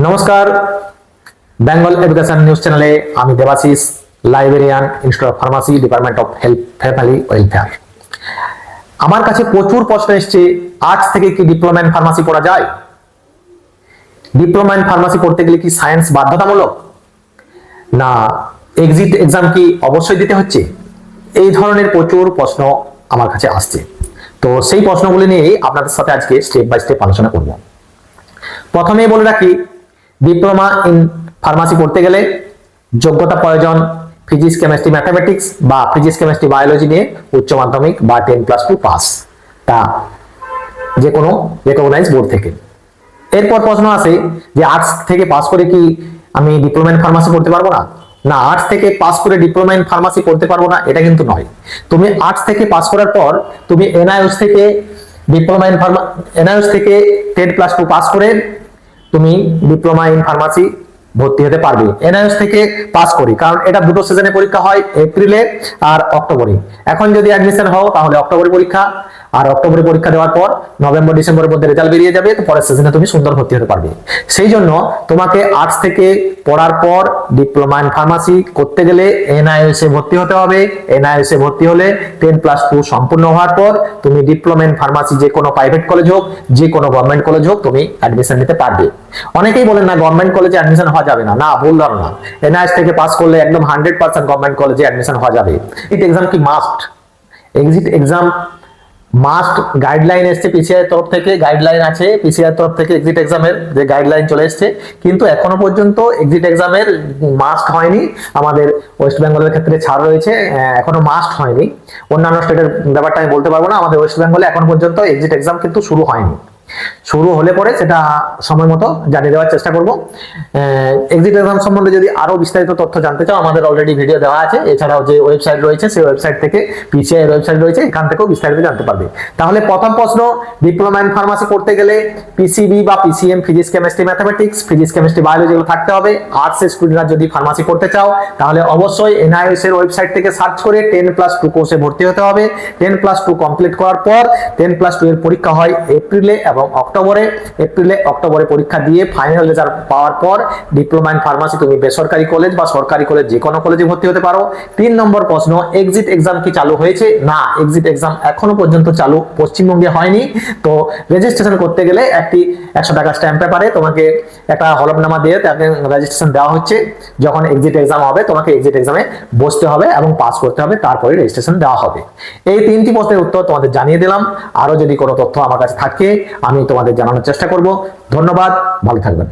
নমস্কার, Bengal education news চ্যানেলে আমি Debashis, librarian, institute of pharmacy, department of health family welfare. আমার কাছে প্রচুর প্রশ্ন এসছে, আর্টস থেকে কি ডিপ্লোমা ইন ফার্মাসি পড়া যায়? ডিপ্লোমা ইন ফার্মাসি পড়তে গেলে কি সায়েন্স বাধ্যতামূলক, না এক্সিট এক্সাম কি অবশ্যই দিতে হচ্ছে? এই ধরনের প্রচুর প্রশ্ন আমার কাছে আসছে। তো সেই প্রশ্নগুলি নিয়েই আপনাদের সাথে আজকে স্টেপ বাই স্টেপ আলোচনা করব। প্রথমেই বলে রাখি, ডিপ্লোমা ইন ফার্মাসি পড়তে গেলে যোগ্যতা প্রয়োজন ফিজিক্স, কেমিস্ট্রি, ম্যাথামেটিক্স বা ফিজিক্স, কেমিস্ট্রি, বায়োলজি নিয়ে উচ্চ মাধ্যমিক বা 10+2 পাস, তা যে কোনো রেকগনাইজ বোর্ড থেকে। এরপর প্রশ্ন আসে যে আর্টস থেকে পাস করে কি আমি ডিপ্লোমা ইন ফার্মাসি পড়তে পারবো না? না, আর্টস থেকে পাস করে ডিপ্লোমা ইন ফার্মাসি পড়তে পারবো না এটা কিন্তু নয়। তুমি আর্টস থেকে পাস করার পর তুমি এনআইএস থেকে ডিপ্লোমা ইন এনআইএস থেকে 10+2 পাস করে তুমি ডিপ্লোমা ইন ফার্মাসি ভর্তি হতে পারবে এনআইএস থেকে পাস করি, কারণ এটা দুটো সিজনে পরীক্ষা হয়, এপ্রিলে আর অক্টোবরে। এখন যদি অ্যাডমিশন হও তাহলে অক্টোবরে পরীক্ষা, আর অক্টোবরে পরীক্ষা দেওয়ার পর নভেম্বর ডিসেম্বরের মধ্যে রেজাল্ট বেরিয়ে যাবে, তো পরের সিজনে তুমি সুন্দর ভর্তি হতে পারবে। সেই জন্য তোমাকে আর্টস থেকে পড়ার পর ডিপ্লোমা ইন ফার্মাসি করতে গেলে এনআইএস এ ভর্তি হতে হবে। এনআইএস এ ভর্তি হলে 10+2 সম্পূর্ণ হওয়ার পর তুমি ডিপ্লোমা ইন ফার্মাসি যে কোনো প্রাইভেট কলেজ হোক, যে কোনো গভর্নমেন্ট কলেজ হোক, তুমি অ্যাডমিশন নিতে পারবে। অনেকেই বলেন না গভর্নমেন্ট কলেজে অ্যাডমিশন হওয়া যাবে না, না ভুল ধারণা। এনআইএস থেকে পাস করলে একদম 100% গভর্নমেন্ট কলেজে অ্যাডমিশন হওয়া যাবে। এক্সিট এক্সাম কি must? Exit exam must guideline এসছে পিসিআই তরফ থেকে, গাইডলাইন আছে পিসিআই তরফ থেকে এক্সিট এক্সামের যে গাইডলাইন চলে এসছে, কিন্তু এখনো পর্যন্ত এক্সিট এক্সামের মাস্ট হয়নি। আমাদের ওয়েস্ট বেঙ্গলের ক্ষেত্রে ছাড় রয়েছে, এখনো মাস্ট হয়নি। অন্যান্য স্টেটের ব্যাপারটা আমি বলতে পারবো না। আমাদের ওয়েস্ট বেঙ্গলে এখন পর্যন্ত এক্সিট এক্সাম কিন্তু শুরু হয়নি। শুরু হলে পরে সেটা সময় মতো জানিয়ে দেওয়ার চেষ্টা করব। এক্সিট এক্সাম সম্বন্ধে যদি আরো বিস্তারিত তথ্য জানতে চাও, আমাদের অলরেডি ভিডিও দেওয়া আছে। এছাড়াও যে ওয়েবসাইট রয়েছে সেই ওয়েবসাইট থেকে, পিসিআই ওয়েবসাইট রয়েছে, এখান থেকেও বিস্তারিত জানতে পারবে। তাহলে প্রথম প্রশ্ন, ডিপ্লোমা ইন ফার্মাসি করতে গেলে পিসিবি বা PCM, physics, chemistry, mathematics, physics, chemistry, biology এগুলো থাকতে হবে। আর্টস স্টুডেন্টরা যদি ফার্মাসি করতে চাও তাহলে অবশ্যই এনআইএস এর ওয়েবসাইট থেকে সার্চ করে 10+2 কোর্সে ভর্তি হতে হবে। 10+2 কমপ্লিট করার পর 10+2 এর পরীক্ষা হয় এপ্রিলে এবং অক্টোবরে। এপ্রিলে অক্টোবরে পরীক্ষা দিয়ে ফাইনাল রেজাল্ট পাওয়ার পর ডিপ্লোমা ইন ফার্মাসি তুমি বেসরকারি কলেজ বা সরকারি কলেজ যে কোনো কলেজে ভর্তি হতে পারো। 3 নম্বর প্রশ্ন, এক্সিট এক্সাম কি চালু হয়েছে? না, এক্সিট এক্সাম এখনো পর্যন্ত চালু পশ্চিমবঙ্গে হয়নি। তো রেজিস্ট্রেশন করতে গেলে একটি 100 টাকা স্ট্যাম্প পেপারে তোমাকে একটা হলফনামা দিয়ে তাকে রেজিস্ট্রেশন দেওয়া হচ্ছে। যখন এক্সিট এক্সাম হবে তোমাকে এক্সিট এক্সামে বসতে হবে এবং পাস করতে হবে, তারপরে রেজিস্ট্রেশন দেওয়া হবে। এই 3টি প্রশ্নের উত্তর তোমাদের জানিয়ে দিলাম। আরো যদি কোনো তথ্য আমার কাছে থাকে আমি তোমাদের জানানোর চেষ্টা করব। ধন্যবাদ, ভালো থাকবেন।